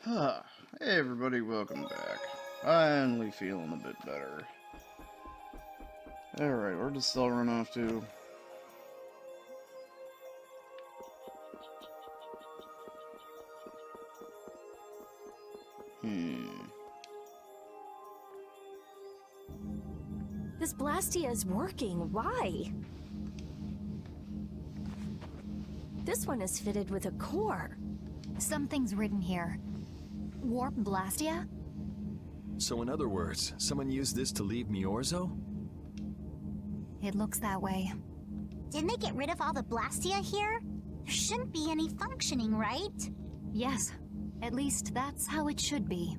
Hey everybody, welcome back. Finally feeling a bit better. Alright, where does Cell run off to? This Blastia is working. Why? This one is fitted with a core. Something's written here. Warp Blastia? So in other words, someone used this to leave Miorzo? It looks that way. Didn't they get rid of all the Blastia here? There shouldn't be any functioning, right? Yes. At least that's how it should be.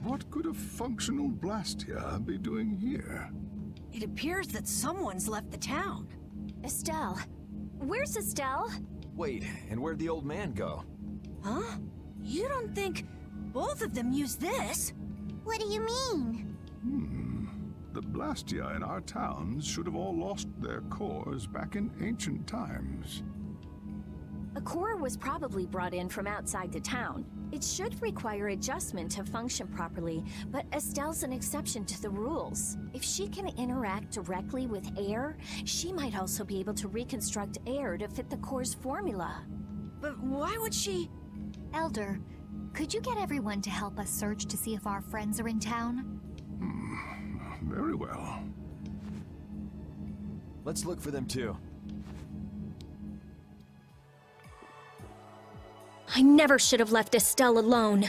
What could a functional Blastia be doing here? It appears that someone's left the town. Estelle. Where's Estelle? Wait, and where'd the old man go? Huh? You don't think both of them used this? What do you mean? The Blastia in our towns should have all lost their cores back in ancient times. A core was probably brought in from outside the town. It should require adjustment to function properly, but Estelle's an exception to the rules. If she can interact directly with air, she might also be able to reconstruct air to fit the core's formula. But why would she... Elder, could you get everyone to help us search to see if our friends are in town? Very well. Let's look for them too. I never should have left Estelle alone.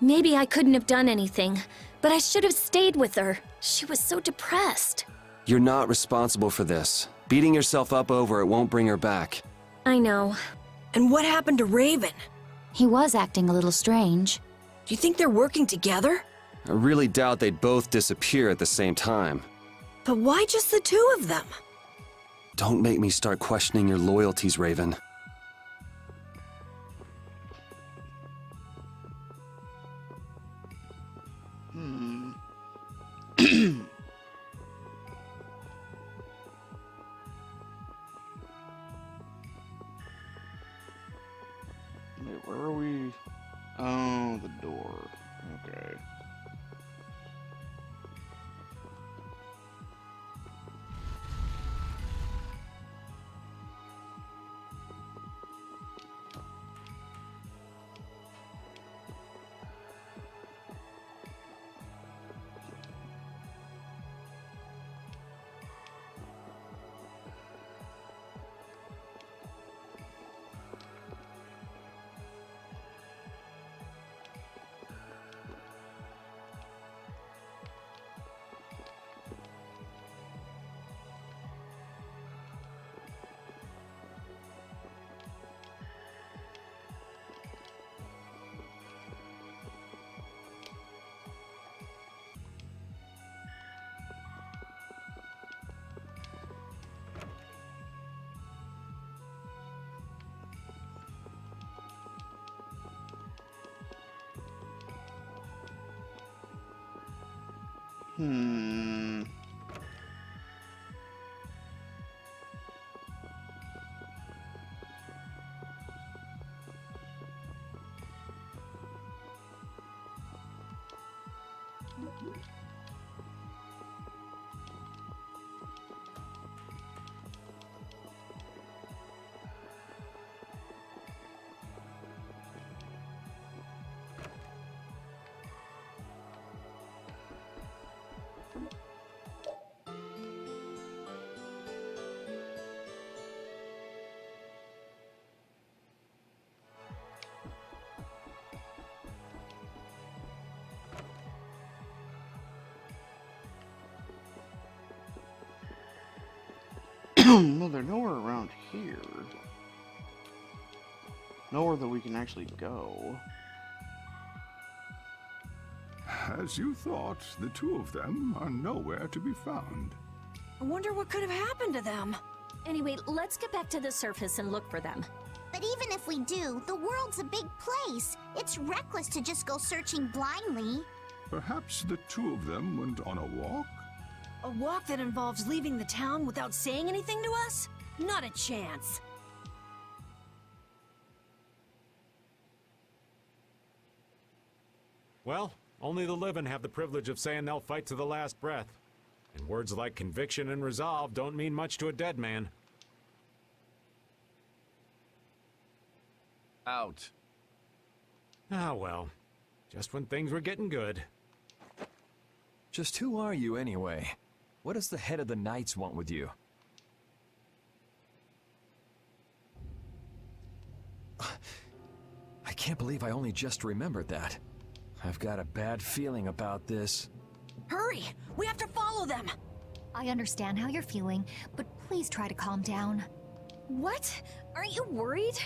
Maybe I couldn't have done anything, but I should have stayed with her. She was so depressed. You're not responsible for this. Beating yourself up over it won't bring her back. I know. And what happened to Raven? He was acting a little strange. Do you think they're working together? I really doubt they'd both disappear at the same time. But why just the two of them? Don't make me start questioning your loyalties, Raven. Wait, where are we? Oh, the door. Okay. Well, they're nowhere around here. Nowhere that we can actually go. As you thought, the two of them are nowhere to be found. I wonder what could have happened to them. Anyway, let's get back to the surface and look for them. But even if we do, the world's a big place. It's reckless to just go searching blindly. Perhaps the two of them went on a walk? A walk that involves leaving the town without saying anything to us? Not a chance. Well, only the living have the privilege of saying they'll fight to the last breath. And words like conviction and resolve don't mean much to a dead man. Out. Ah, well. Just when things were getting good. Just who are you anyway? What does the head of the Knights want with you? I can't believe I only just remembered that. I've got a bad feeling about this. Hurry! We have to follow them! I understand how you're feeling, but please try to calm down. What? Aren't you worried?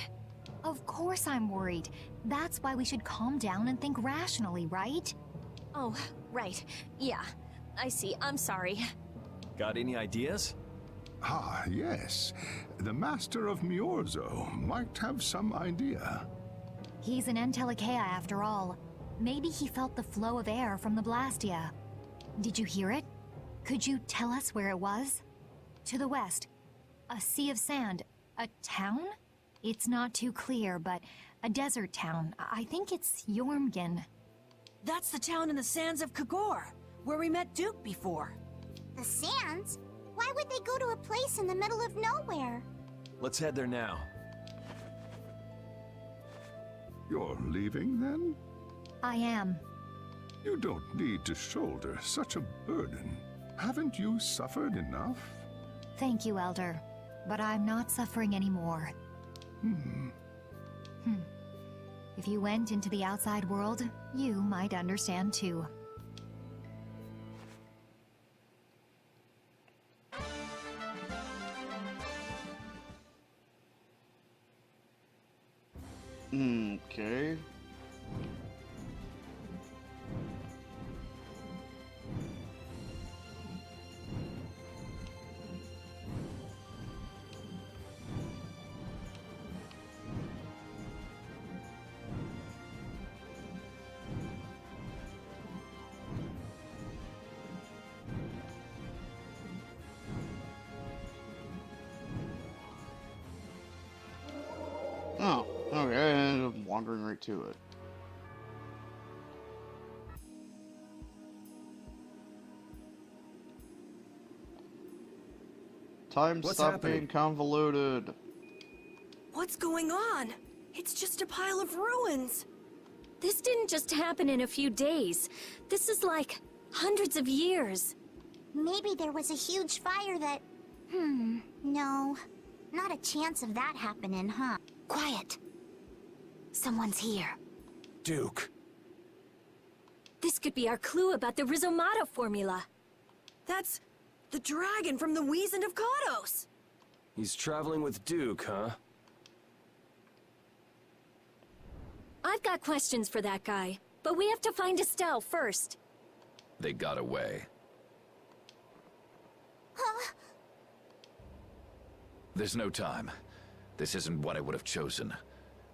Of course I'm worried. That's why we should calm down and think rationally, right? Oh, right. Yeah, I see. I'm sorry. Got any ideas? Ah, yes. The Master of Miorzo might have some idea. He's an Entelecea after all. Maybe he felt the flow of air from the Blastia. Did you hear it? Could you tell us where it was? To the west. A sea of sand. A town? It's not too clear, but a desert town. I think it's Jormgen. That's the town in the sands of Kagor, where we met Duke before. The sands? Why would they go to a place in the middle of nowhere? Let's head there now. You're leaving, then? I am. You don't need to shoulder such a burden. Haven't you suffered enough? Thank you, Elder. But I'm not suffering anymore. If you went into the outside world, you might understand too. Okay. Oh, okay, and I'm wandering right to it. Time What's stop happening? being convoluted. What's going on? It's just a pile of ruins. This didn't just happen in a few days. This is like hundreds of years. Maybe there was a huge fire that... no. Not a chance of that happening, huh? Quiet. Someone's here. Duke. This could be our clue about the Rizomata formula. That's the dragon from the Wizened of Kados. He's traveling with Duke, huh? I've got questions for that guy, but we have to find Estelle first. They got away. Huh? There's no time. This isn't what I would have chosen,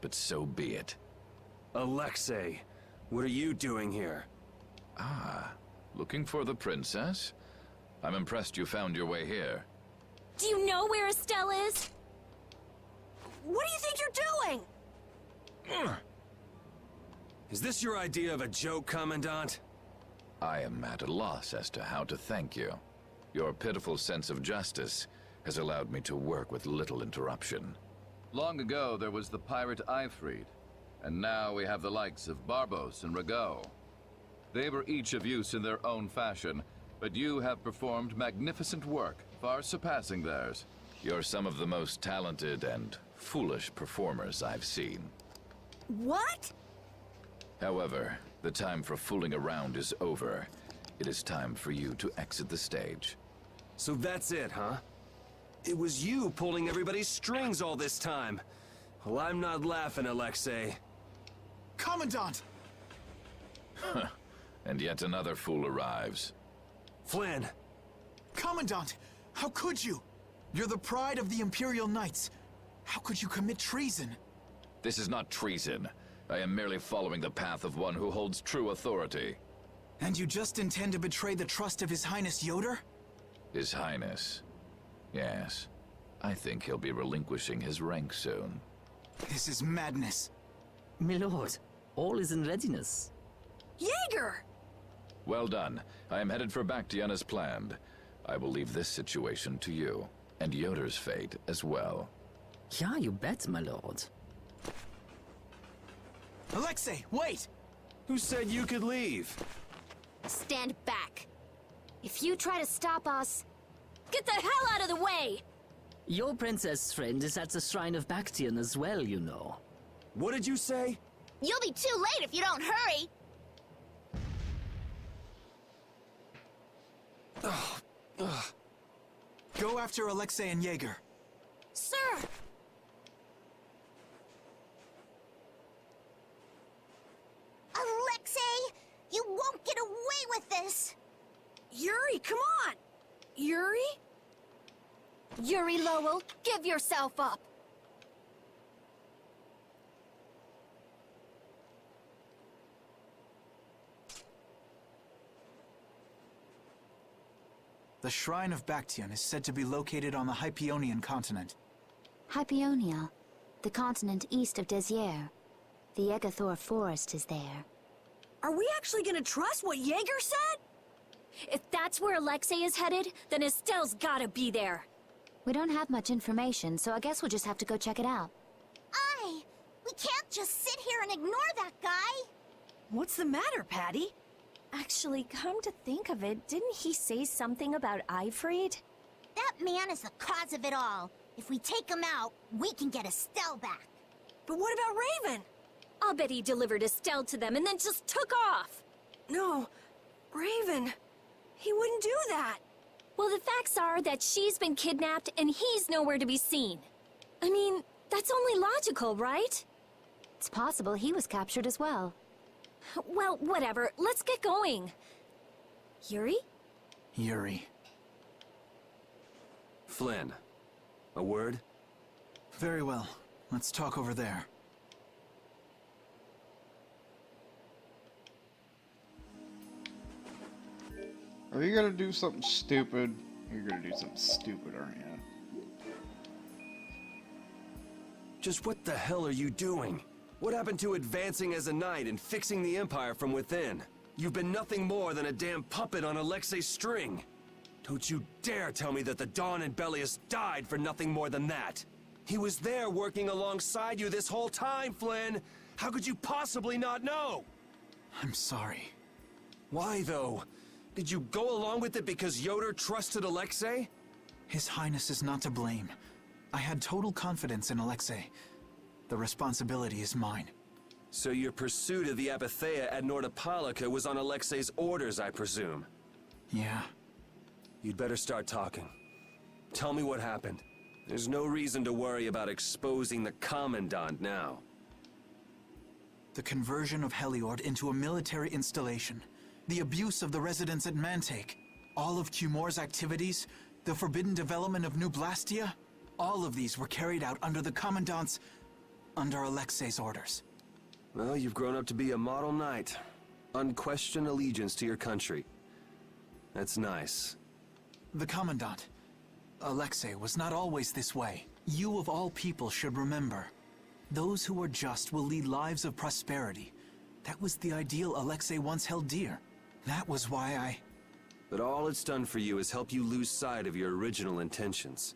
but so be it. Alexei, what are you doing here? Ah, looking for the princess? I'm impressed you found your way here. Do you know where Estelle is? What do you think you're doing? Is this your idea of a joke, Commandant? I am at a loss as to how to thank you. Your pitiful sense of justice has allowed me to work with little interruption. Long ago, there was the pirate Eifried, and now we have the likes of Barbos and Rago. They were each of use in their own fashion, but you have performed magnificent work, far surpassing theirs. You're some of the most talented and foolish performers I've seen. What? However, the time for fooling around is over. It is time for you to exit the stage. So that's it, huh? It was you pulling everybody's strings all this time. Well, I'm not laughing, Alexei. Commandant! And yet another fool arrives. Flynn! Commandant! How could you? You're the pride of the Imperial Knights. How could you commit treason? This is not treason. I am merely following the path of one who holds true authority. And you just intend to betray the trust of His Highness Yoder? His Highness. Yes. I think he'll be relinquishing his rank soon. This is madness. My lord, all is in readiness. Jaeger! Well done. I am headed for Bactian as planned. I will leave this situation to you, and Yoder's fate as well. Yeah, you bet, my lord. Alexei, wait! Who said you could leave? Stand back. If you try to stop us, get the hell out of the way! Your princess friend is at the Shrine of Bactian as well, you know. What did you say? You'll be too late if you don't hurry. Go after Alexei and Jaeger. Sir! Alexei, you won't get away with this. Yuri, come on! Yuri? Yuri Lowell, give yourself up! The Shrine of Bactian is said to be located on the Hypionian continent. Hypionia, the continent east of Desier. The Egathor forest is there. Are we actually gonna trust what Jaeger said? If that's where Alexei is headed, then Estelle's gotta be there. We don't have much information, so I guess we'll just have to go check it out. We can't just sit here and ignore that guy. What's the matter, Patty? Actually, come to think of it, didn't he say something about Eifried? That man is the cause of it all. If we take him out, we can get Estelle back. But what about Raven? I'll bet he delivered Estelle to them and then just took off. No, Raven. He wouldn't do that. Well, the facts are that she's been kidnapped and he's nowhere to be seen. I mean, that's only logical, right? It's possible he was captured as well. Well, whatever. Let's get going. Yuri? Yuri. Flynn. A word? Very well. Let's talk over there. Are you gonna do something stupid? You're gonna do something stupid, aren't you? Just what the hell are you doing? What happened to advancing as a knight and fixing the Empire from within? You've been nothing more than a damn puppet on Alexei's string. Don't you dare tell me that the Dawn and Bellius died for nothing more than that. He was there working alongside you this whole time, Flynn. How could you possibly not know? I'm sorry. Why, though? Did you go along with it because Yoder trusted Alexei? His Highness is not to blame. I had total confidence in Alexei. The responsibility is mine. So your pursuit of the Apatheia at Nordopolica was on Alexei's orders, I presume? Yeah. You'd better start talking. Tell me what happened. There's no reason to worry about exposing the Commandant now. The conversion of Heliord into a military installation. The abuse of the residents at Mantake. All of Cumor's activities. The forbidden development of New Blastia. All of these were carried out under the Commandant's... under Alexei's orders. Well, you've grown up to be a model knight. Unquestioned allegiance to your country. That's nice. The Commandant, Alexei, was not always this way. You of all people should remember. Those who are just will lead lives of prosperity. That was the ideal Alexei once held dear. That was why I... But all it's done for you is help you lose sight of your original intentions.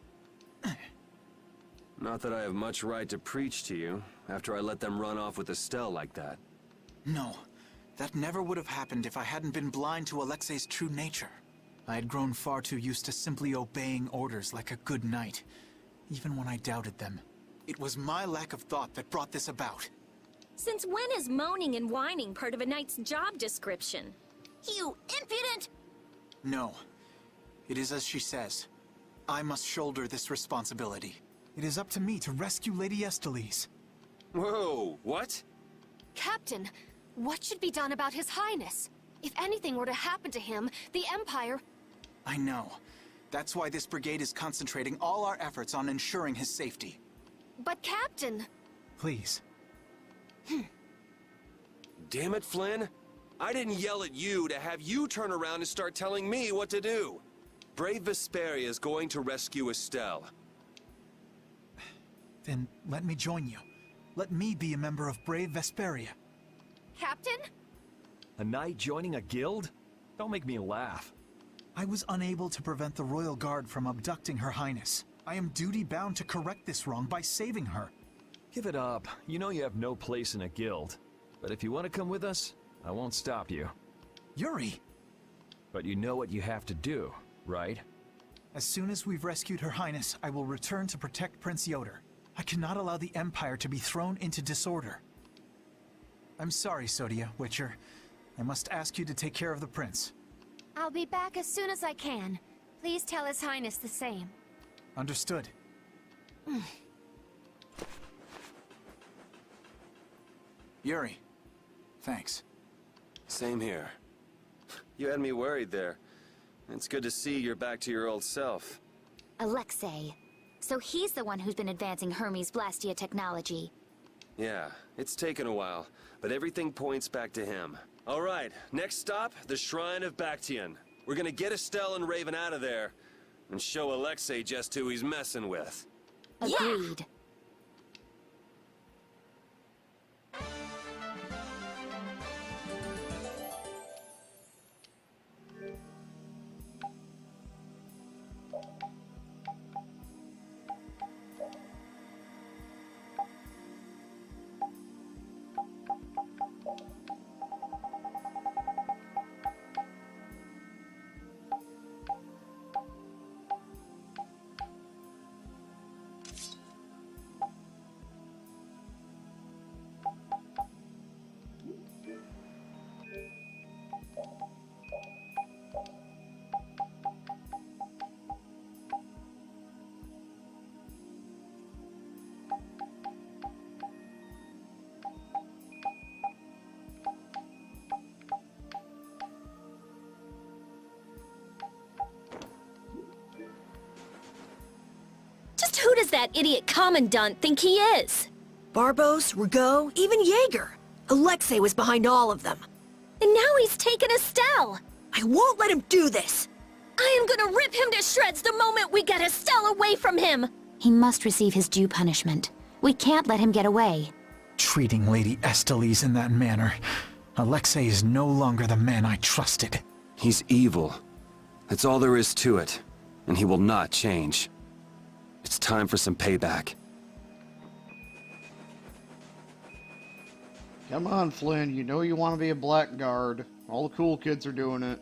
Not that I have much right to preach to you, after I let them run off with Estelle like that. No, that never would have happened if I hadn't been blind to Alexei's true nature. I had grown far too used to simply obeying orders like a good knight, even when I doubted them. It was my lack of thought that brought this about. Since when is moaning and whining part of a knight's job description? You impudent! No. It is as she says. I must shoulder this responsibility. It is up to me to rescue Lady Estellise. Whoa, what? Captain, what should be done about His Highness? If anything were to happen to him, the Empire... I know. That's why this brigade is concentrating all our efforts on ensuring his safety. But Captain... Please. Damn it, Flynn. I didn't yell at you to have you turn around and start telling me what to do. Brave Vesperia is going to rescue Estelle. Then let me join you. Let me be a member of Brave Vesperia. Captain? A knight joining a guild? Don't make me laugh. I was unable to prevent the royal guard from abducting Her Highness. I am duty-bound to correct this wrong by saving her. Give it up. You know you have no place in a guild. But if you want to come with us, I won't stop you. Yuri! But you know what you have to do, right? As soon as we've rescued Her Highness, I will return to protect Prince Yoder. I cannot allow the Empire to be thrown into disorder. I'm sorry, Sodia, Witcher. I must ask you to take care of the prince. I'll be back as soon as I can. Please tell His Highness the same. Understood. Yuri, thanks. Same here. You had me worried there. It's good to see you're back to your old self. Alexei. So he's the one who's been advancing Hermes Blastia technology. Yeah, it's taken a while, but everything points back to him. All right, next stop, the Shrine of Bactian. We're gonna get Estelle and Raven out of there, and show Alexei just who he's messing with. Agreed. Just who does that idiot commandant think he is? Barbos, Rigaud, even Jaeger. Alexei was behind all of them. And now he's taken Estelle. I won't let him do this! I am gonna rip him to shreds the moment we get Estelle away from him! He must receive his due punishment. We can't let him get away. Treating Lady Estellise in that manner. Alexei is no longer the man I trusted. He's evil. That's all there is to it, and he will not change. It's time for some payback. Come on, Flynn. You know you want to be a blackguard. All the cool kids are doing it.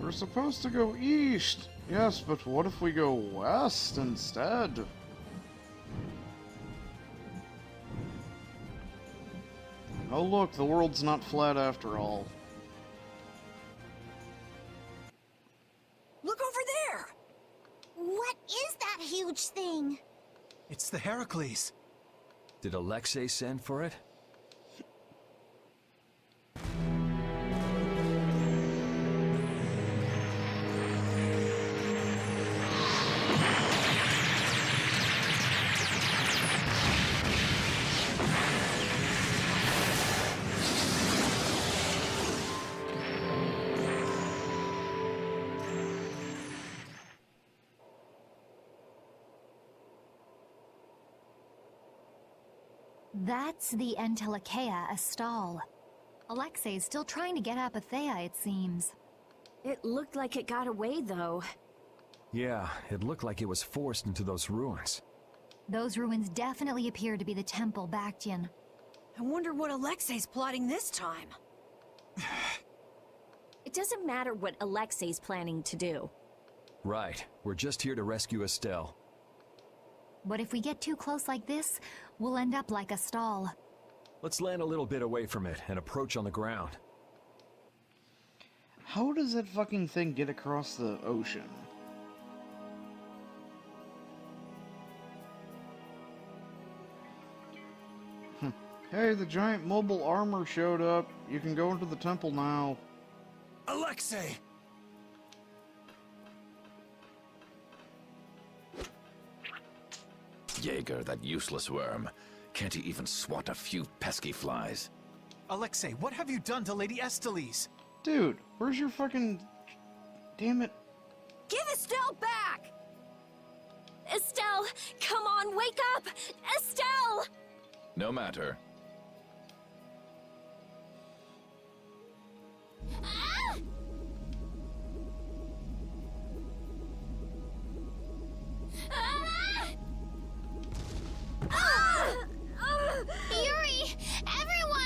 We're supposed to go east. Yes, but what if we go west instead? Oh look, the world's not flat after all. Look over there! What is that huge thing? It's the Heracles. Did Alexei send for it? That's the Entelikeia Estelle. Alexei's still trying to get Apatheia, it seems. It looked like it got away, though. Yeah, it looked like it was forced into those ruins. Those ruins definitely appear to be the Temple Bactian. I wonder what Alexei's plotting this time. It doesn't matter what Alexei's planning to do. Right, we're just here to rescue Estelle. But if we get too close like this, we'll end up like a stall. Let's land a little bit away from it and approach on the ground. How does that fucking thing get across the ocean? Hey, the giant mobile armor showed up. You can go into the temple now. Alexei! Jaeger, that useless worm. Can't he even swat a few pesky flies? Alexei, what have you done to Lady Estellise? Dude, where's your fucking... Damn it. Give Estelle back! Estelle, come on, wake up! Estelle! No matter. Ah! Ah! Ah! Yuri! Everyone!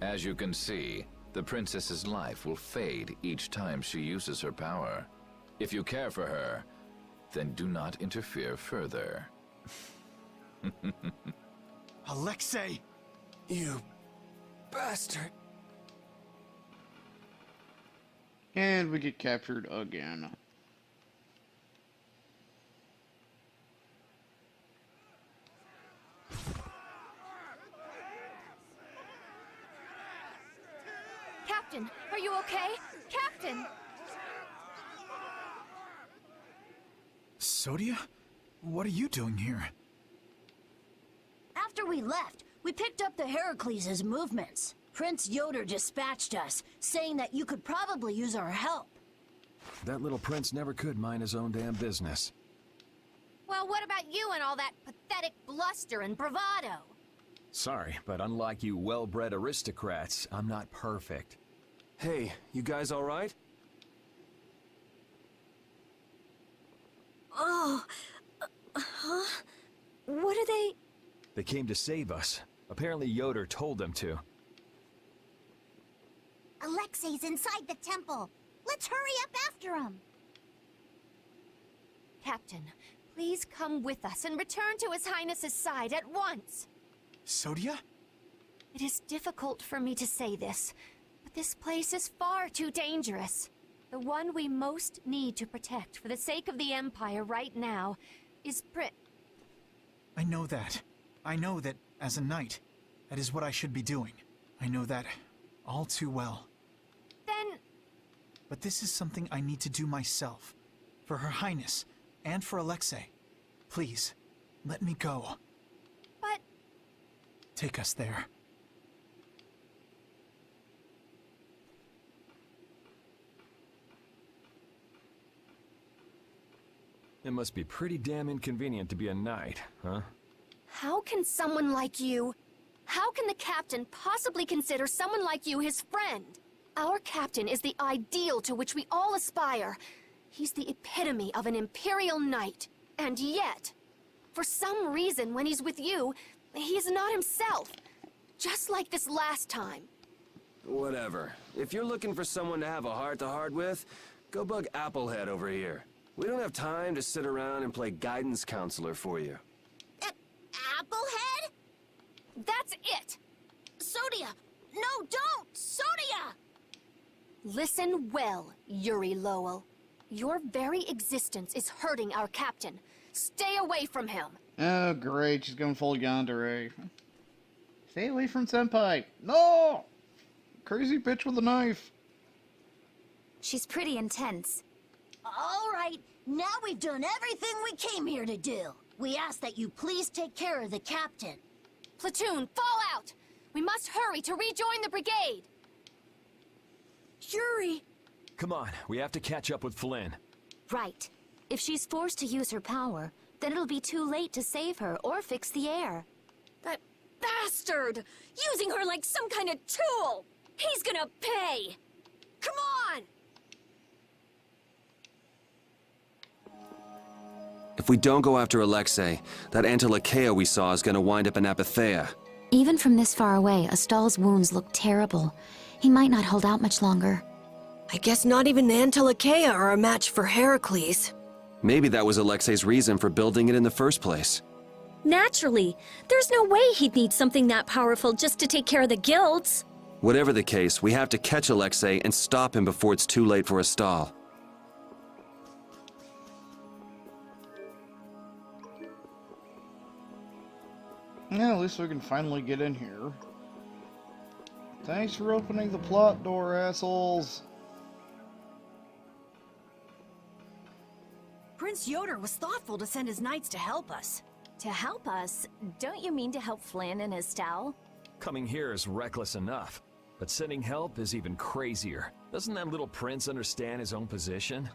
As you can see, the princess's life will fade each time she uses her power. If you care for her, then do not interfere further. Alexei! You bastard. And we get captured again. Captain, are you okay? Captain! Sodia? What are you doing here? After we left, we picked up the Heracles' movements. Prince Yoder dispatched us, saying that you could probably use our help. That little prince never could mind his own damn business. Well, what about you and all that pathetic bluster and bravado? Sorry, but unlike you well-bred aristocrats, I'm not perfect. Hey, you guys all right? Oh, huh? What are they? They came to save us. Apparently Yoder told them to. Alexei's inside the temple. Let's hurry up after him. Captain, please come with us and return to His Highness's side at once. Sodia? It is difficult for me to say this, but this place is far too dangerous. The one we most need to protect for the sake of the Empire right now is I know that. I know that, as a knight, that is what I should be doing. I know that all too well. Then... But this is something I need to do myself. For Her Highness, and for Alexei. Please, let me go. But... Take us there. It must be pretty damn inconvenient to be a knight, huh? How can someone like you... How can the captain possibly consider someone like you his friend? Our captain is the ideal to which we all aspire. He's the epitome of an imperial knight. And yet, for some reason when he's with you, he's not himself. Just like this last time. Whatever. If you're looking for someone to have a heart-to-heart with, go bug Applehead over here. We don't have time to sit around and play guidance counselor for you. Applehead? That's it! Sodia! No, don't! Sodia! Listen well, Yuri Lowell. Your very existence is hurting our captain. Stay away from him. Oh, great. She's going full yandere. Stay away from Senpai. No! Crazy bitch with a knife. She's pretty intense. All right, now we've done everything we came here to do. We ask that you please take care of the captain. Platoon, fall out! We must hurry to rejoin the brigade! Yuri! Come on, we have to catch up with Flynn. Right. If she's forced to use her power, then it'll be too late to save her or fix the air. That bastard! Using her like some kind of tool! He's gonna pay! Come on! If we don't go after Alexei, that Antilakea we saw is gonna wind up in Apatheia. Even from this far away, Astal's wounds look terrible. He might not hold out much longer. I guess not even the Antilakea are a match for Heracles. Maybe that was Alexei's reason for building it in the first place. Naturally. There's no way he'd need something that powerful just to take care of the guilds. Whatever the case, we have to catch Alexei and stop him before it's too late for Astal. Yeah, at least we can finally get in here. Thanks for opening the plot door, assholes. Prince Yoder was thoughtful to send his knights to help us. To help us? Don't you mean to help Flynn and Estelle? Coming here is reckless enough, but sending help is even crazier. Doesn't that little prince understand his own position?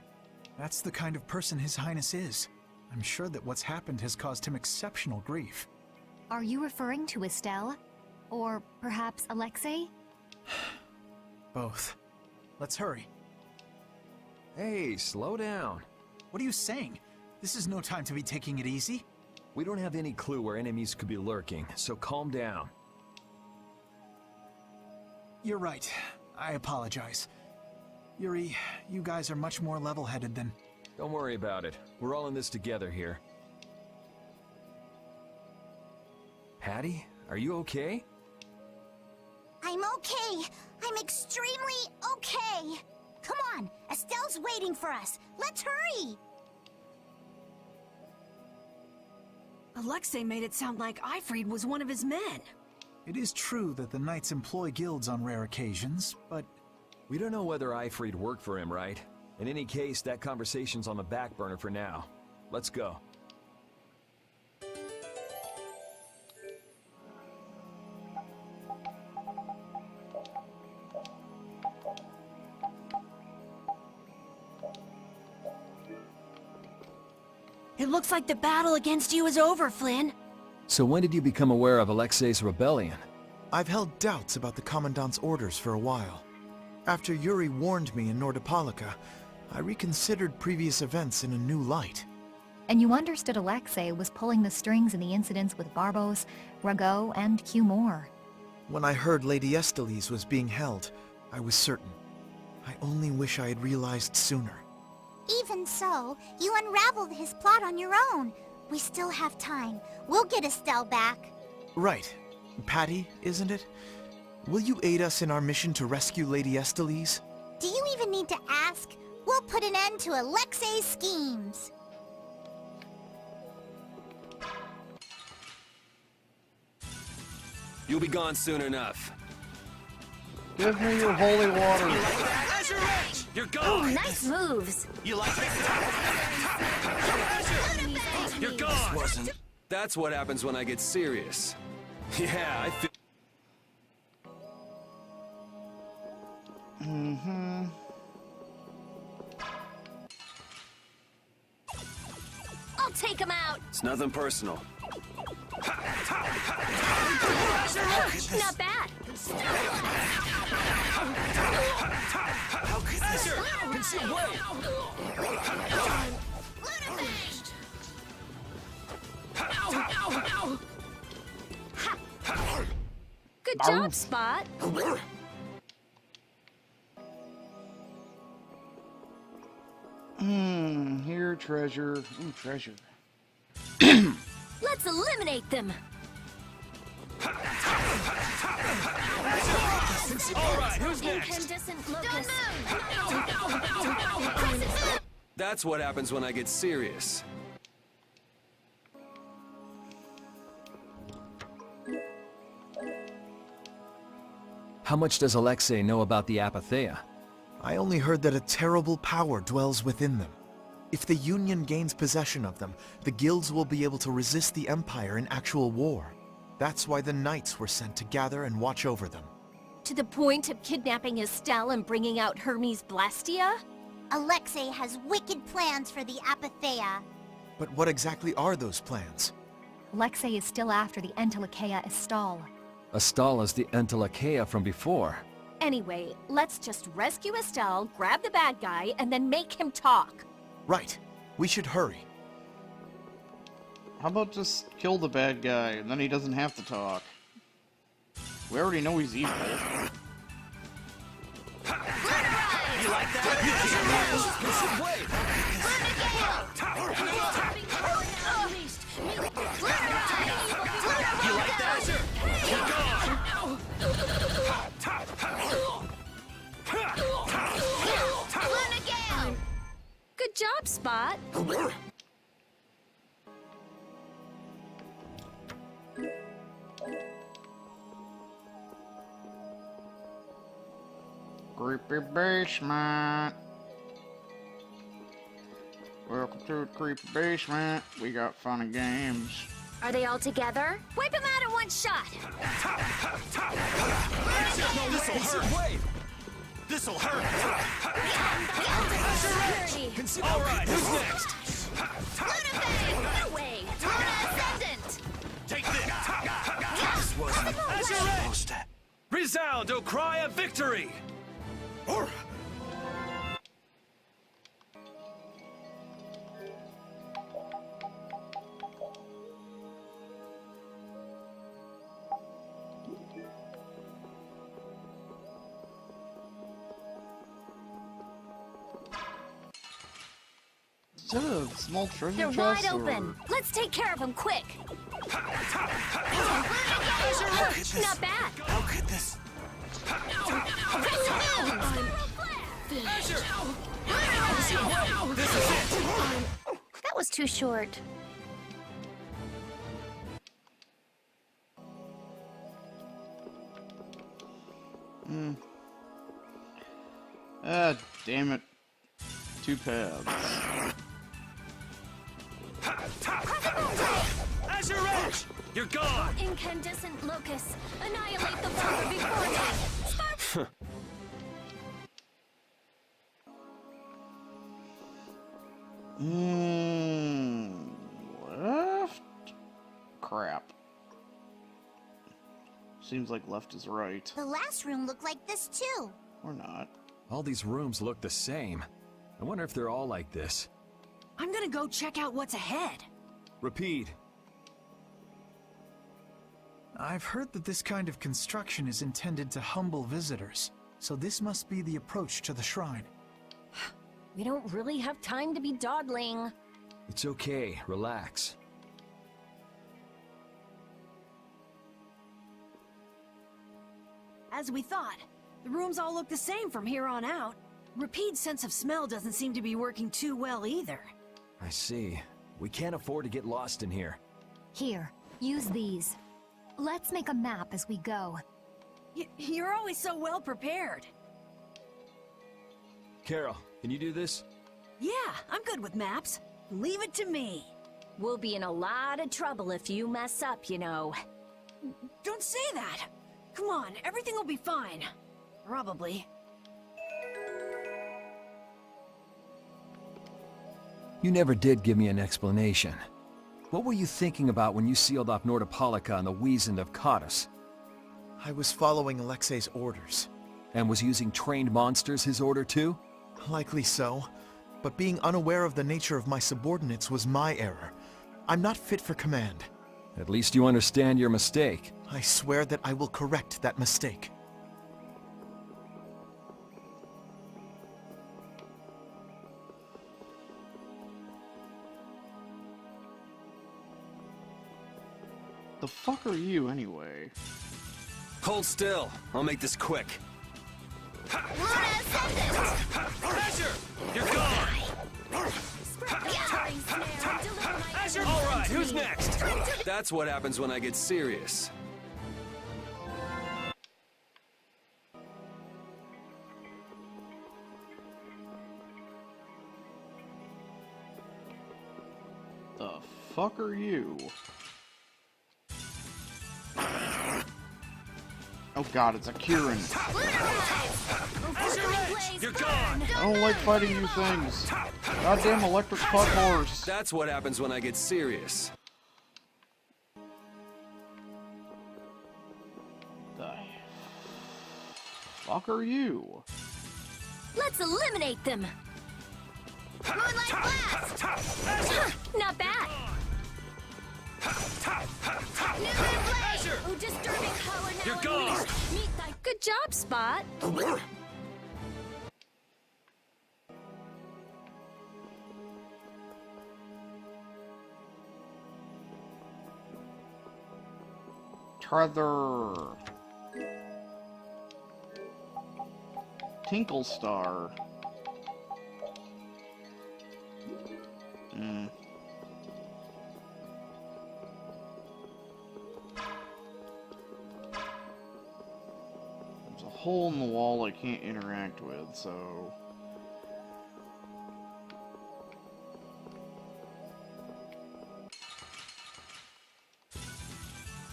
That's the kind of person His Highness is. I'm sure that what's happened has caused him exceptional grief. Are you referring to Estelle? Or perhaps Alexei? Both. Let's hurry. Hey, slow down. What are you saying? This is no time to be taking it easy. We don't have any clue where enemies could be lurking, so calm down. You're right. I apologize. Yuri, you guys are much more level-headed than... Don't worry about it. We're all in this together here. Patty, are you okay? I'm okay. I'm extremely okay. Come on, Estelle's waiting for us. Let's hurry. Alexei made it sound like Ifrid was one of his men. It is true that the Knights employ guilds on rare occasions, but... We don't know whether Ifrid worked for him, right? In any case, that conversation's on the back burner for now. Let's go. It looks like the battle against you is over, Flynn. So when did you become aware of Alexei's rebellion? I've held doubts about the Commandant's orders for a while. After Yuri warned me in Nordopolica, I reconsidered previous events in a new light. And you understood Alexei was pulling the strings in the incidents with Barbos, Rago, and Q Moore. When I heard Lady Estellise was being held, I was certain. I only wish I had realized sooner. Even so, you unraveled his plot on your own. We still have time. We'll get Estelle back. Right. Patty, isn't it? Will you aid us in our mission to rescue Lady Estellise? Do you even need to ask? We'll put an end to Alexei's schemes. You'll be gone soon enough. Give me your holy water. You're Oh, gone! nice moves. You like that? You're gone! That's what happens when I get serious. Yeah, I feel... I'll take him out. It's nothing personal. Not bad. Good job, Spot. Here, treasure. Ooh, treasure. Let's eliminate them. Alright, who's next? Incandescent locust. That's what happens when I get serious. How much does Alexei know about the Apatheia? I only heard that a terrible power dwells within them. If the Union gains possession of them, the guilds will be able to resist the Empire in actual war. That's why the Knights were sent to gather and watch over them. To the point of kidnapping Estelle and bringing out Hermes Blastia? Alexei has wicked plans for the Apatheia. But what exactly are those plans? Alexei is still after the Entelikeia Estelle. Estelle is the Entelikeia from before. Anyway, let's just rescue Estelle, grab the bad guy, and then make him talk. Right. We should hurry. How about just kill the bad guy, and then he doesn't have to talk? We already know he's evil. You like that? You like that? You're gone! Good job, Spot. Creepy basement. Welcome to the creepy basement. We got fun and games. Are they all together? Wipe him out in one shot! This'll hurt! Wait! This'll hurt! All right, who's next? No way! Luna Ascendant! Take this! Azure Edge! Resound, O cry of victory! Is that a small treasure They're chest? wide open. Or... Let's take care of them quick. Not bad. How could this? That was too short. Ah, damn it. 2 paths. Azure Edge! You're gone! Incandescent locusts. Annihilate the water before me. Spark! Left? Crap. Seems like left is right. The last room looked like this too. Or not. All these rooms look the same. I wonder if they're all like this. I'm gonna go check out what's ahead. Repeat. I've heard that this kind of construction is intended to humble visitors, so this must be the approach to the shrine. We don't really have time to be dawdling. It's okay, relax. As we thought, the rooms all look the same from here on out. Repeat's sense of smell doesn't seem to be working too well either. I see. We can't afford to get lost in here. Here, use these. Let's make a map as we go. You're always so well prepared. Carol, can you do this? Yeah, I'm good with maps. Leave it to me. We'll be in a lot of trouble if you mess up, you know. Don't say that. Come on, everything will be fine. Probably. You never did give me an explanation. What were you thinking about when you sealed off Nordopolica and the Wiesent of Cottus? I was following Alexei's orders. And was using trained monsters his order too? Likely so. But being unaware of the nature of my subordinates was my error. I'm not fit for command. At least you understand your mistake. I swear that I will correct that mistake. The fuck are you, anyway? Hold still. I'll make this quick. Azure! You're gone! All right, who's next? That's what happens when I get serious. The fuck are you? Oh god, it's a Kieran. You're gone! I don't like fighting you things. Goddamn electric putt horse. That's what happens when I get serious. The fuck are you? Let's eliminate them. Moonlight Blast! Not bad. Oh, disturbing color now. You're gone! Good job, Spot. Trother. Tinkle Star. There's a hole in the wall I can't interact with, so...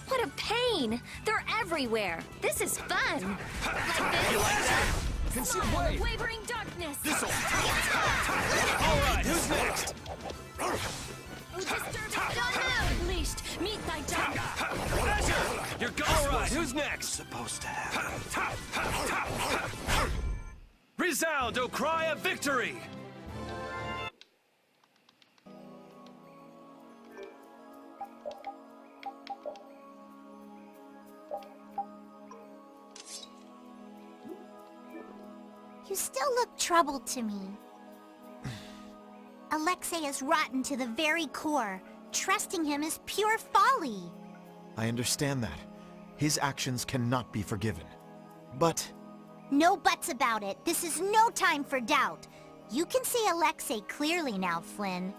What a pain! They're everywhere! This is fun! You like that? Conceal blade! Wavering darkness! This'll... Alright, who's next? Unleashed! Meet thy death! Azure! You're gone! Alright, who's next? Supposed to happen. Resound, O cry of victory! You still look troubled to me. Alexei is rotten to the very core. Trusting him is pure folly. I understand that. His actions cannot be forgiven. But... No buts about it. This is no time for doubt. You can see Alexei clearly now, Flynn.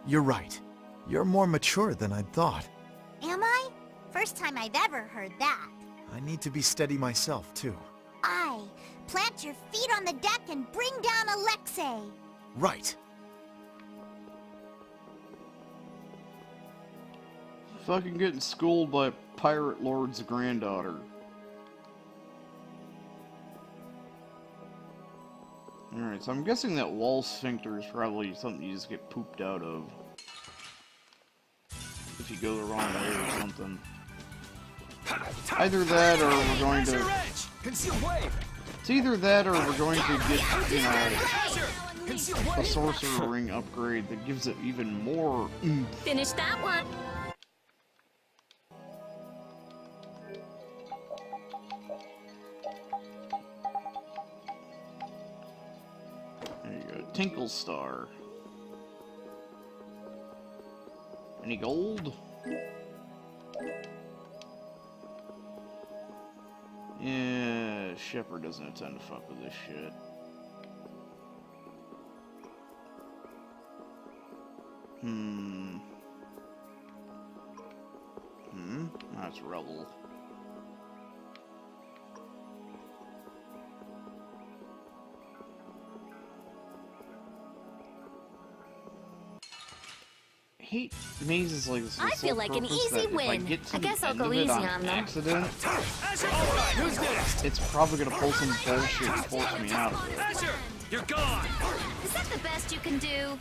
you're right. You're more mature than I'd thought. Am I? First time I've ever heard that. I need to be steady myself, too. Aye. Plant your feet on the deck and bring down Alexei. Right. Fucking getting schooled by a pirate lord's granddaughter. Alright, so I'm guessing that wall sphincter is probably something you just get pooped out of. If you go the wrong way or something. Either that or we're going to... It's either that or we're going to get, you know, a sorcerer ring upgrade that gives it even more oomph. Finish that one! There you go, Tinkle Star. Any gold? Yeah, Shepard doesn't have time to fuck with this shit. That's rubble. I hate mazes like this. I feel like an easy win. I guess I'll go easy on them. Accident, it's probably gonna pull some bullshit and force me out of it. Azure! You're gone! Is that the best you can do?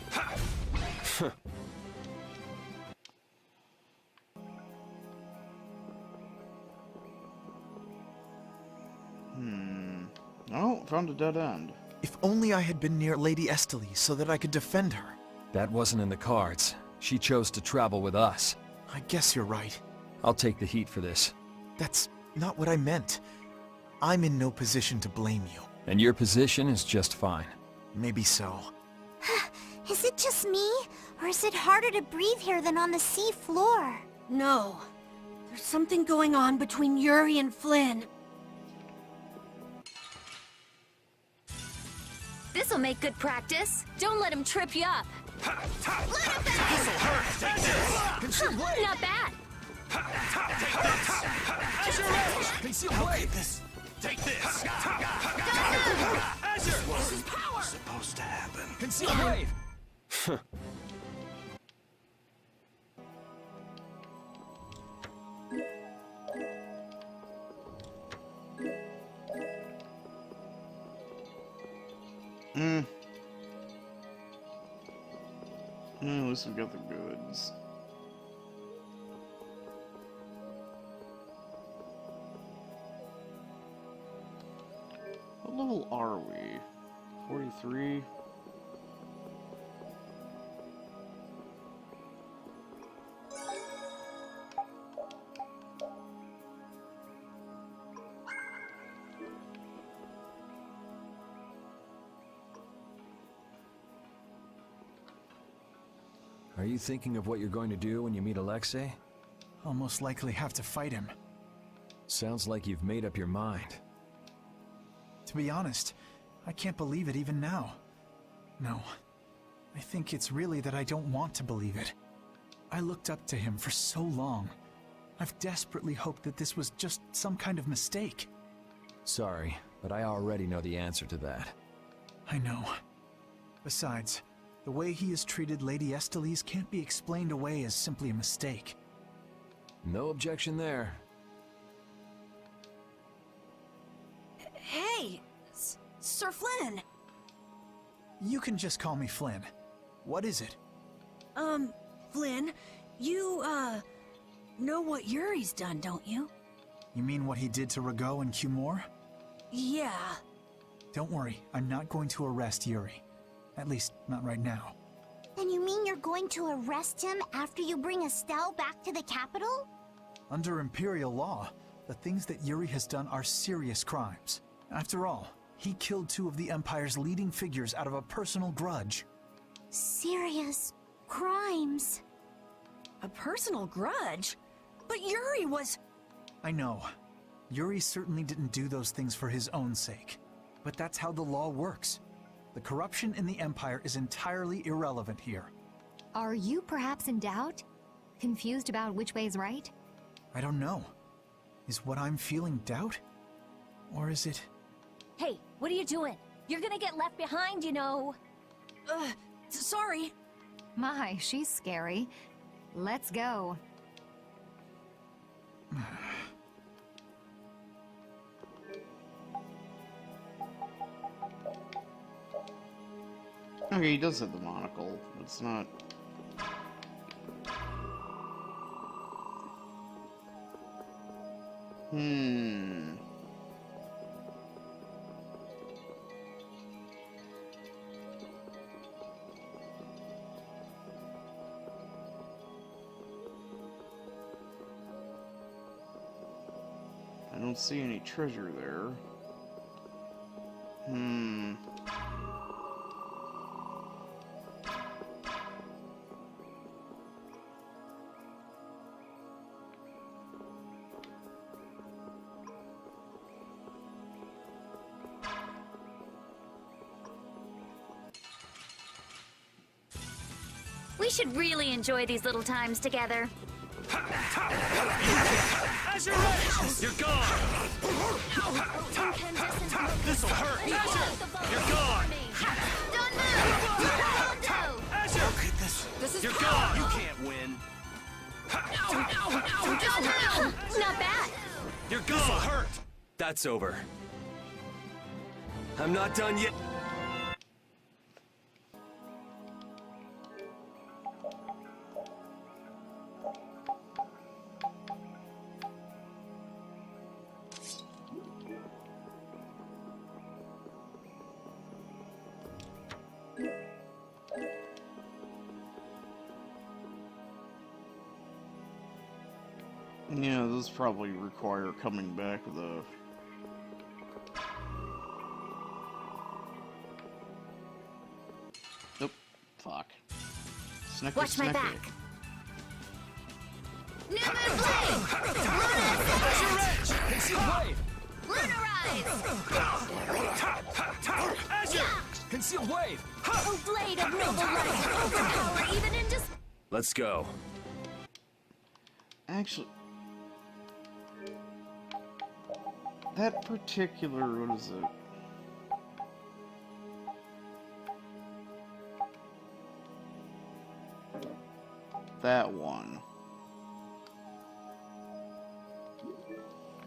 Oh, found a dead end. If only I had been near Lady Estelle so that I could defend her. That wasn't in the cards. She chose to travel with us. I guess you're right. I'll take the heat for this. That's not what I meant. I'm in no position to blame you. And your position is just fine. Maybe so. Is it just me? Or is it harder to breathe here than on the sea floor? No. There's something going on between Yuri and Flynn. This'll make good practice. Don't let him trip you up. This'll hurt! Conceal blade! Not bad. Azure! Conceal blade! Take this! Azure! This is power! Supposed to happen. Conceal blade! At least we got the goods. What level are we? 43? Are you thinking of what you're going to do when you meet Alexei? I'll most likely have to fight him. Sounds like you've made up your mind. To be honest, I can't believe it even now. No. I think it's really that I don't want to believe it. I looked up to him for so long. I've desperately hoped that this was just some kind of mistake. Sorry, but I already know the answer to that. I know. Besides, the way he has treated Lady Estelle can't be explained away as simply a mistake. No objection there. Hey, Sir Flynn. You can just call me Flynn. What is it? Flynn, you, know what Yuri's done, don't you? You mean what he did to Rago and Cumore? Yeah. Don't worry, I'm not going to arrest Yuri. At least, not right now. Then you mean you're going to arrest him after you bring Estelle back to the capital? Under Imperial law, the things that Yuri has done are serious crimes. After all, he killed 2 of the Empire's leading figures out of a personal grudge. Serious crimes. A personal grudge? But Yuri was... I know. Yuri certainly didn't do those things for his own sake. But that's how the law works. The corruption in the Empire is entirely irrelevant here. Are you perhaps in doubt? Confused about which way is right? I don't know. Is what I'm feeling doubt? Or is it... Hey, what are you doing? You're gonna get left behind, you know. Sorry. My, she's scary. Let's go. Okay, he does have the monocle. It's not... I don't see any treasure there. We should really enjoy these little times together. Azure Edge! You're gone! This'll hurt! Azure! You're gone! Don't move! Azure! This is You're gone! You can't win! Not bad. You're gone! This'll hurt! That's over. I'm not done yet. Yeah, those probably require coming back with a... Nope. Fuck. Snacky, Watch my snacky. back. New move blade! Azure Edge! Conceal Blade! Lunarize! Azure! Conceal Blade! Oh, blade of noble light! Overpower even in just... Let's go. Actually... That particular... what is it? That one.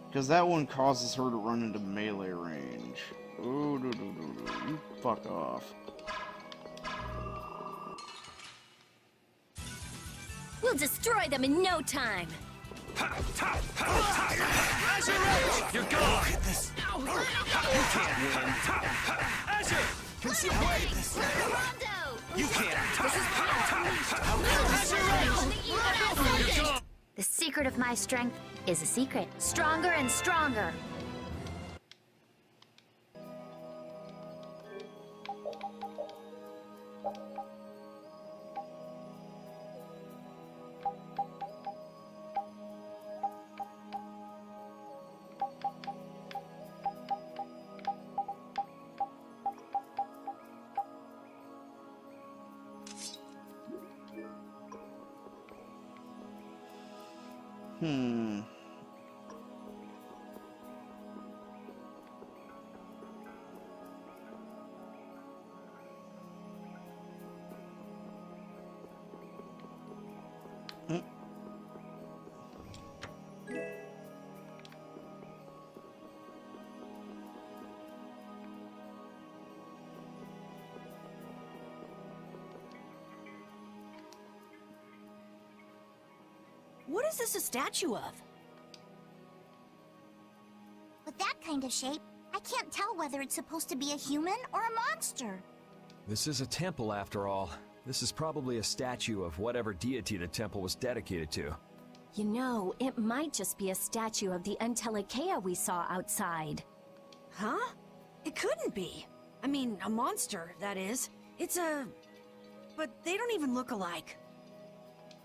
Because that one causes her to run into melee range. Ooh, you fuck off. We'll destroy them in no time. Azure Edge! You're gone! You can't win. Azure! Conceal Blade! You can't. Azure Edge! You're gone! The secret of my strength is a secret. Stronger and stronger. What is this a statue of? With that kind of shape, I can't tell whether it's supposed to be a human or a monster. This is a temple, after all. This is probably a statue of whatever deity the temple was dedicated to. You know, it might just be a statue of the Entelekea we saw outside. Huh? It couldn't be. I mean, a monster, that is. It's a... But they don't even look alike.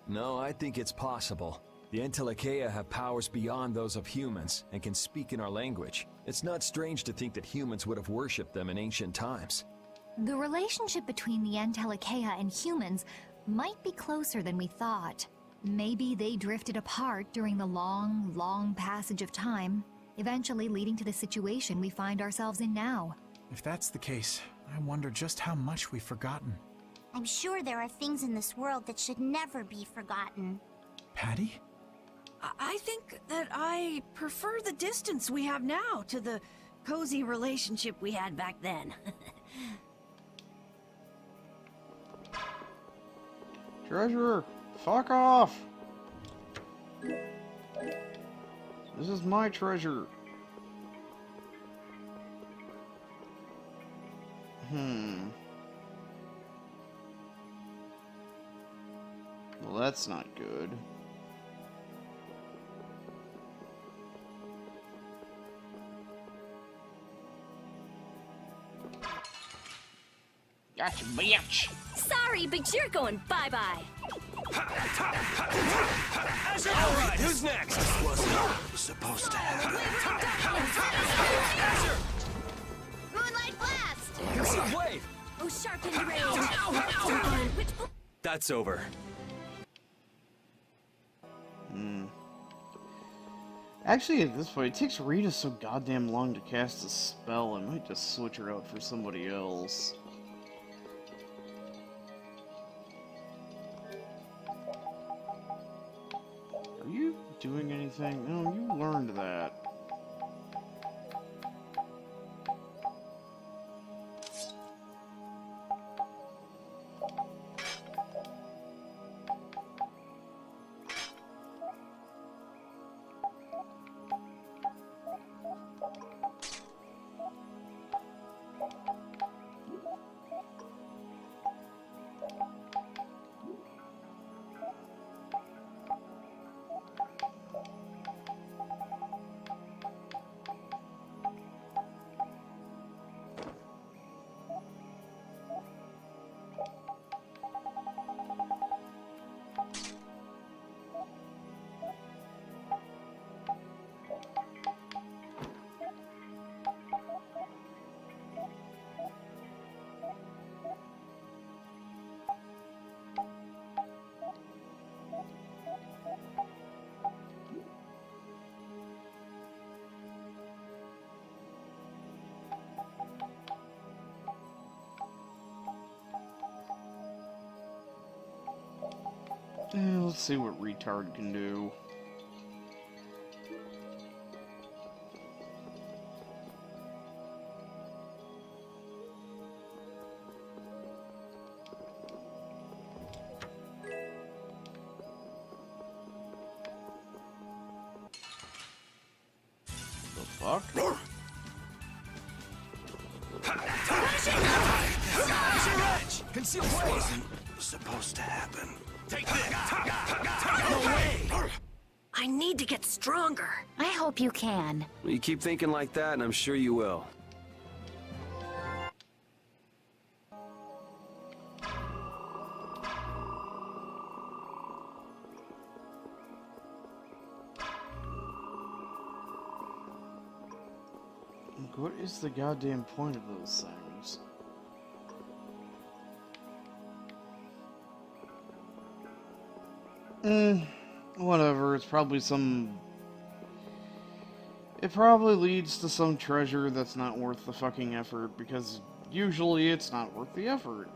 No, I think it's possible. The Entelekea have powers beyond those of humans and can speak in our language. It's not strange to think that humans would have worshipped them in ancient times. The relationship between the Entelekea and humans might be closer than we thought. Maybe they drifted apart during the long, long passage of time, eventually leading to the situation we find ourselves in now. If that's the case, I wonder just how much we've forgotten. I'm sure there are things in this world that should never be forgotten. Patty? I think that I prefer the distance we have now to the cozy relationship we had back then. Treasurer, fuck off! This is my treasure. Well, that's not good. Gotcha, bitch! Sorry, but you're going bye-bye. Alright, who's next? Wasn't supposed to happen. Moonlight Blast! Concealed blade! Oh, sharpened range. That's over. Actually, at this point, it takes Rita so goddamn long to cast a spell, I might just switch her out for somebody else. Are you doing anything? No, you learned that. Let's see what retard can do. The fuck? Conceal blade! Wasn't supposed to happen. Take this! No way! I need to get stronger. I hope you can. You keep thinking like that, and I'm sure you will. What is the goddamn point of those things? Whatever, it's probably some... It probably leads to some treasure that's not worth the fucking effort, because usually it's not worth the effort.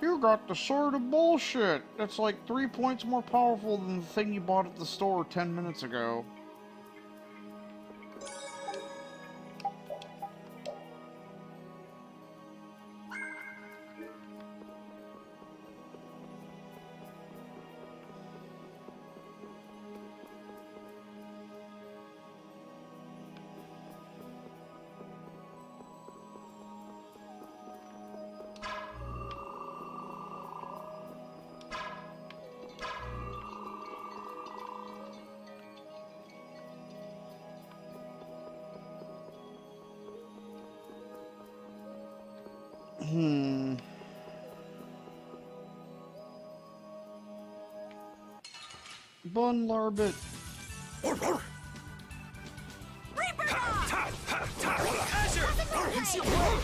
You got the sword of bullshit! It's like 3 points more powerful than the thing you bought at the store 10 minutes ago. Bun Larbit. Reaper Azure! Conceal blade!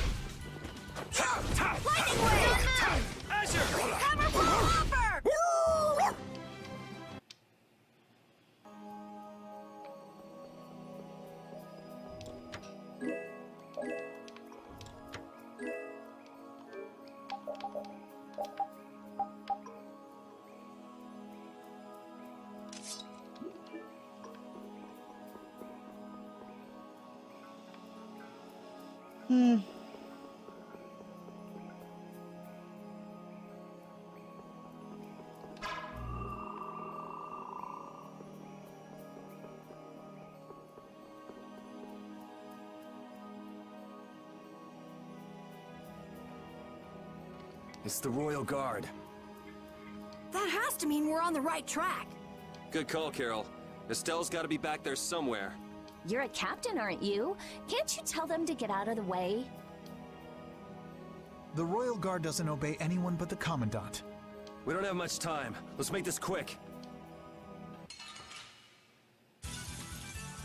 Lightning wave! Azure! Hammer from Hopper! It's the Royal Guard. That has to mean we're on the right track. Good call, Carol. Estelle's got to be back there somewhere. You're a captain, aren't you? Can't you tell them to get out of the way? The Royal Guard doesn't obey anyone but the Commandant. We don't have much time. Let's make this quick.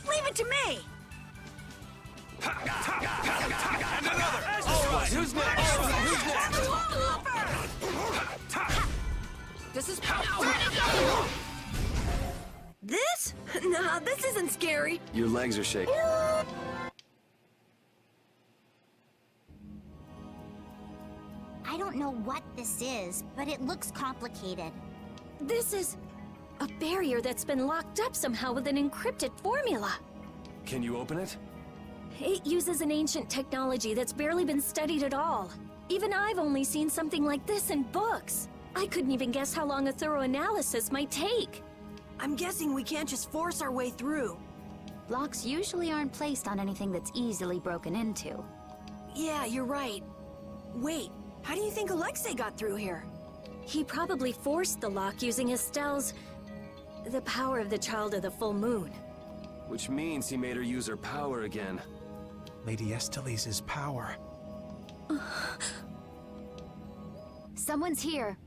Leave it to me! And another! All right, who's next? All right, who's next? This is This? Nah, this isn't scary. Your legs are shaking. I don't know what this is, but it looks complicated. This is a barrier that's been locked up somehow with an encrypted formula. Can you open it? It uses an ancient technology that's barely been studied at all. Even I've only seen something like this in books. I couldn't even guess how long a thorough analysis might take. I'm guessing we can't just force our way through. Locks usually aren't placed on anything that's easily broken into. Yeah, you're right. Wait, how do you think Alexei got through here? He probably forced the lock using Estelle's... the power of the Child of the Full Moon. Which means he made her use her power again. Lady Estelise's power. Someone's here.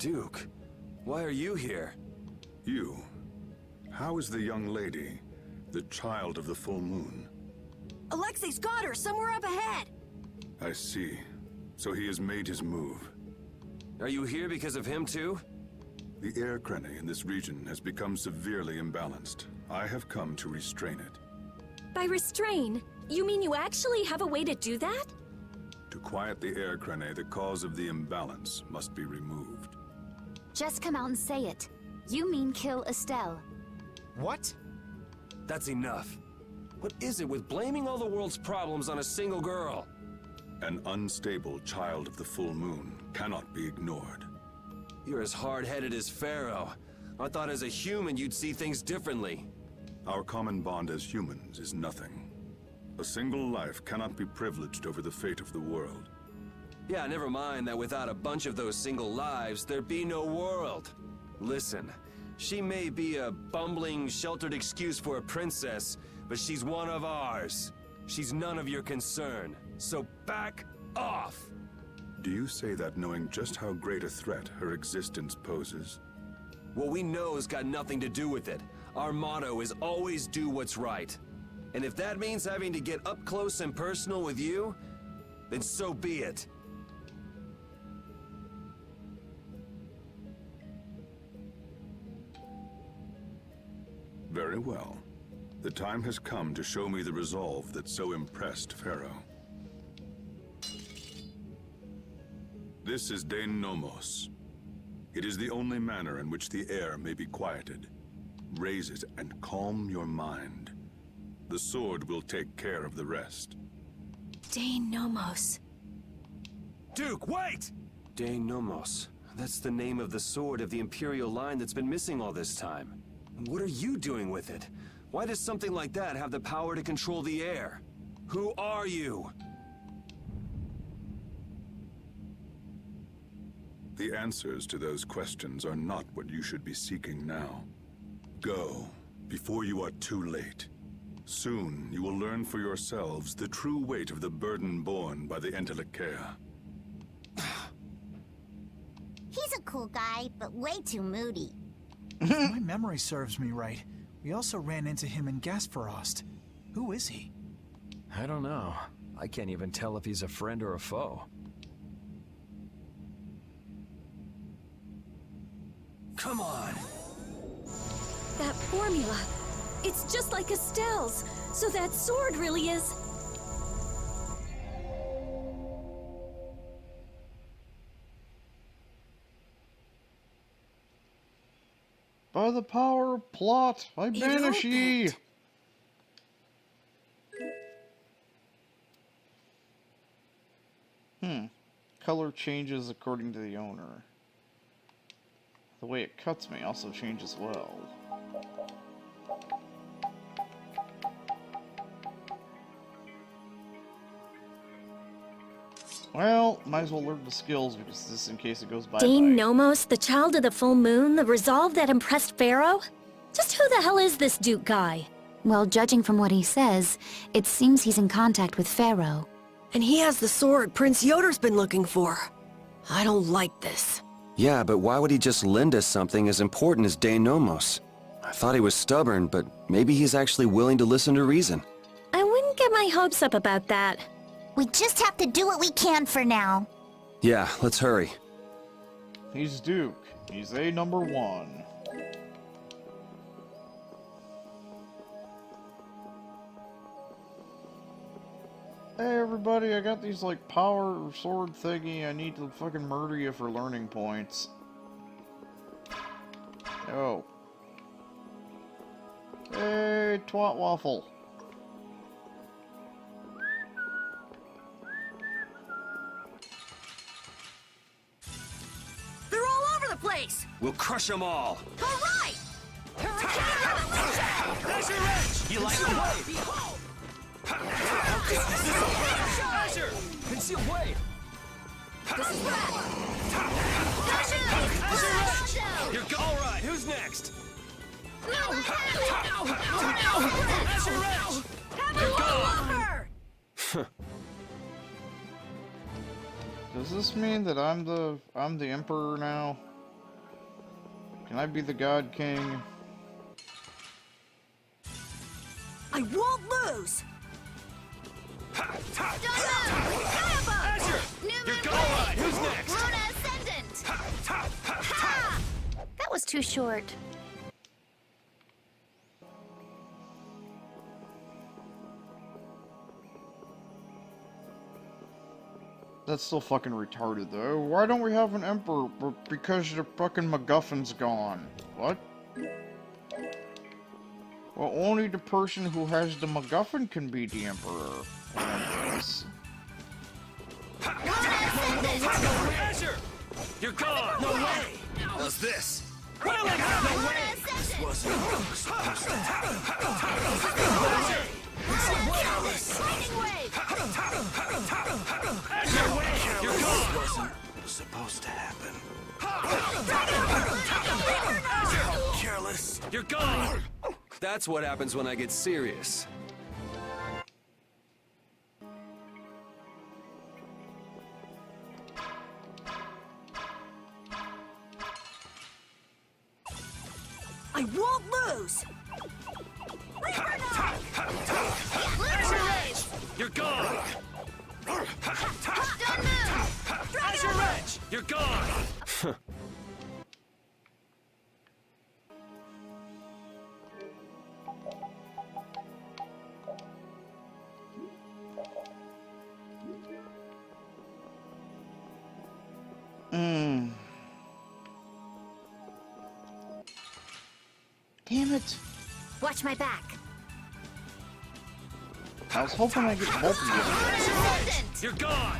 Duke, why are you here? You. How is the young lady, the Child of the Full Moon? Alexei's got her somewhere up ahead! I see. So he has made his move. Are you here because of him too? The air crene in this region has become severely imbalanced. I have come to restrain it. By restrain, you mean you actually have a way to do that? To quiet the air crene, the cause of the imbalance must be removed. Just come out and say it. You mean kill Estelle. What? That's enough. What is it with blaming all the world's problems on a single girl? An unstable Child of the Full Moon cannot be ignored. You're as hard-headed as Pharaoh. I thought as a human you'd see things differently. Our common bond as humans is nothing. A single life cannot be privileged over the fate of the world. Yeah, never mind that without a bunch of those single lives, there'd be no world. Listen, she may be a bumbling, sheltered excuse for a princess, but she's one of ours. She's none of your concern, so back off! Do you say that knowing just how great a threat her existence poses? What we know has got nothing to do with it. Our motto is always do what's right. And if that means having to get up close and personal with you, then so be it. Very well. The time has come to show me the resolve that so impressed Pharaoh. This is Dane Nomos. It is the only manner in which the air may be quieted. Raise it and calm your mind. The sword will take care of the rest. Dane Nomos. Duke, wait! Dane Nomos. That's the name of the sword of the Imperial line that's been missing all this time. What are you doing with it? Why does something like that have the power to control the air? Who are you? The answers to those questions are not what you should be seeking now. Go, before you are too late. Soon, you will learn for yourselves the true weight of the burden borne by the Entelekea. He's a cool guy, but way too moody. If my memory serves me right, we also ran into him in Gasperost. Who is he? I don't know. I can't even tell if he's a friend or a foe. Come on! That formula. It's just like Estelle's. So that sword really is... By the power of plot, I banish ye! Color changes according to the owner. The way it cuts me also changes well. Well, might as well learn the skills because this in case it goes bye-bye. Dane Nomos, the child of the full moon, the resolve that impressed Pharaoh? Just who the hell is this Duke guy? Well, judging from what he says, it seems he's in contact with Pharaoh. And he has the sword Prince Yoder's been looking for. I don't like this. Yeah, but why would he just lend us something as important as Dane Nomos? I thought he was stubborn, but maybe he's actually willing to listen to reason. I wouldn't get my hopes up about that. We just have to do what we can for now. Yeah, let's hurry. He's Duke. He's A number 1. Hey everybody, I got these like power sword thingy. I need to fucking murder you for learning points. Yo. Hey, twat waffle. They're all over the place! We'll crush them all! All right! There's your wrench! You like the way? Behold! Azure! Conceal wave! This is red! Azure! You're all right. Who's next? Azure wrench! You're gone! Does this mean that I'm the emperor now? Can I be the God King? I won't lose! Azure! You're all right. Who's next? Runa Ascendant! That was too short. That's still fucking retarded though. Why don't we have an emperor? Because the fucking MacGuffin's gone. What? Well, only the person who has the MacGuffin can be the emperor. Azure! You're gone! No way! How's this? No way! This wasn't You're gone! Wasn't supposed to happen. Careless. You're gone! That's what happens when I get serious. I won't lose! You're gone! Azure Wrench! You're gone! Damn it! Watch my back. I was hoping I get both of you. You're gone!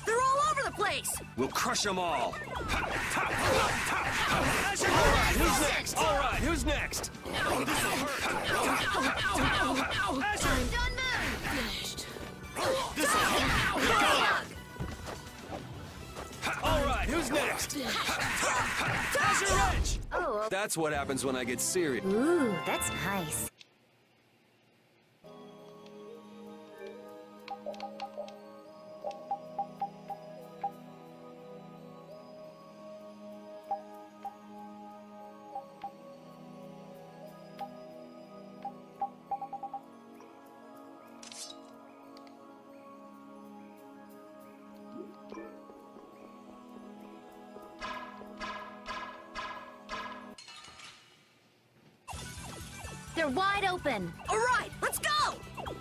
They're all over the place! We'll crush them all! Who's next? Alright, who's next? Alright, who's next? Azure Wrench! Oh. That's what happens when I get serious. Ooh, that's nice. They're wide open. All right, let's go!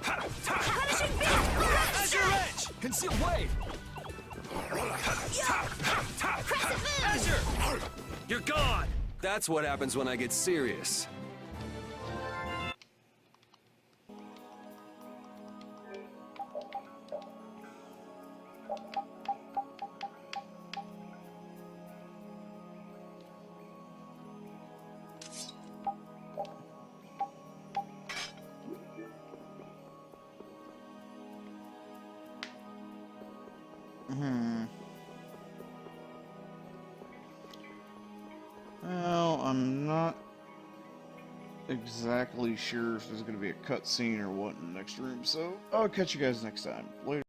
Punishing beam! Azure Edge! Conceal wave! Crescent moon! Azure! You're gone! That's what happens when I get serious. Well, I'm not exactly sure if there's going to be a cutscene or what in the next room, so I'll catch you guys next time. Later.